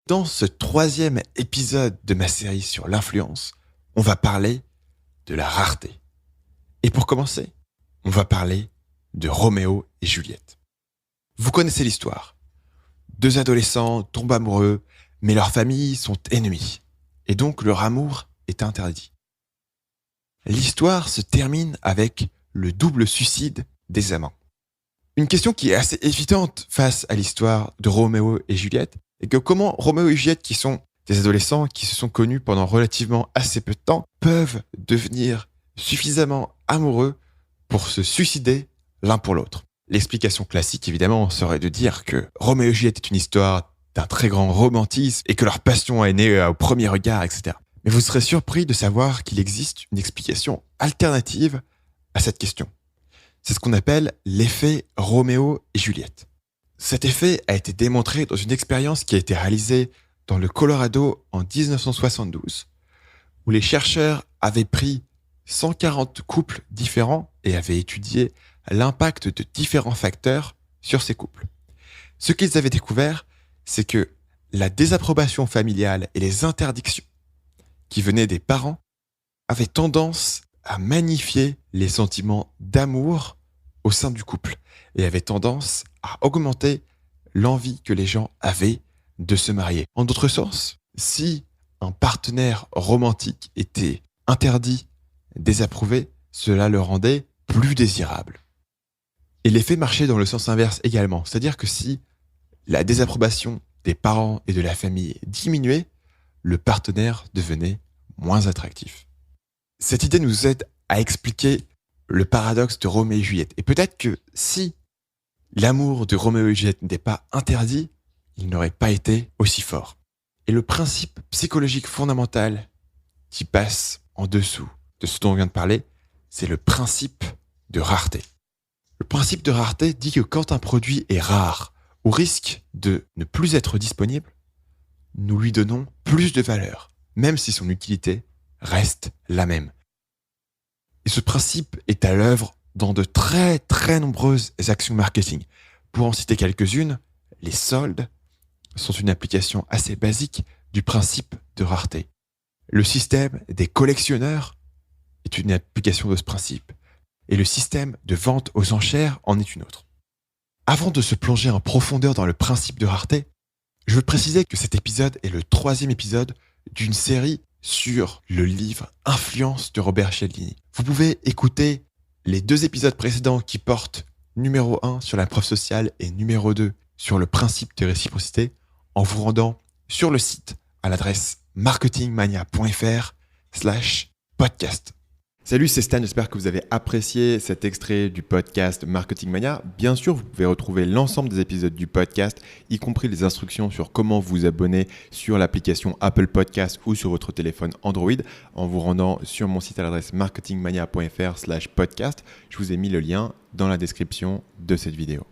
Dans ce 3e épisode de ma série sur l'influence, on va parler de la rareté. Et pour commencer, on va parler de Roméo et Juliette. Vous connaissez l'histoire. 2 adolescents tombent amoureux, mais leurs familles sont ennemies. Et donc leur amour est interdit. L'histoire se termine avec le double suicide des amants. Une question qui est assez évidente face à l'histoire de Roméo et Juliette est que comment Roméo et Juliette, qui sont des adolescents qui se sont connus pendant relativement assez peu de temps, peuvent devenir suffisamment amoureux pour se suicider l'un pour l'autre. L'explication classique, évidemment, serait de dire que Roméo et Juliette est une histoire d'un très grand romantisme et que leur passion est née au premier regard, etc. Mais vous serez surpris de savoir qu'il existe une explication alternative à cette question. C'est ce qu'on appelle l'effet Roméo et Juliette. Cet effet a été démontré dans une expérience qui a été réalisée dans le Colorado en 1972, où les chercheurs avaient pris 140 couples différents et avaient étudié l'impact de différents facteurs sur ces couples. Ce qu'ils avaient découvert, c'est que la désapprobation familiale et les interdictions qui venaient des parents avaient tendance à magnifier les sentiments d'amour au sein du couple et avaient tendance à augmenter l'envie que les gens avaient de se marier. En d'autres sens, si un partenaire romantique était interdit, désapprouvé, cela le rendait plus désirable. Et l'effet marchait dans le sens inverse également, c'est-à-dire que si la désapprobation des parents et de la famille diminuait, le partenaire devenait moins attractif. Cette idée nous aide à expliquer le paradoxe de Roméo et Juliette. Et peut-être que si l'amour de Roméo et Juliette n'était pas interdit, il n'aurait pas été aussi fort. Et le principe psychologique fondamental qui passe en dessous de ce dont on vient de parler, c'est le principe de rareté. Le principe de rareté dit que quand un produit est rare, au risque de ne plus être disponible, nous lui donnons plus de valeur, même si son utilité reste la même. Et ce principe est à l'œuvre dans de très très nombreuses actions marketing. Pour en citer quelques-unes, les soldes sont une application assez basique du principe de rareté. Le système des collectionneurs est une application de ce principe. Et le système de vente aux enchères en est une autre. Avant de se plonger en profondeur dans le principe de rareté, je veux préciser que cet épisode est le 3e épisode d'une série sur le livre Influence de Robert Cialdini. Vous pouvez écouter les 2 épisodes précédents qui portent numéro 1 sur la preuve sociale et numéro 2 sur le principe de réciprocité en vous rendant sur le site à l'adresse marketingmania.fr/podcast. Salut, c'est Stan, j'espère que vous avez apprécié cet extrait du podcast Marketing Mania. Bien sûr, vous pouvez retrouver l'ensemble des épisodes du podcast, y compris les instructions sur comment vous abonner sur l'application Apple Podcast ou sur votre téléphone Android en vous rendant sur mon site à l'adresse marketingmania.fr/podcast. Je vous ai mis le lien dans la description de cette vidéo.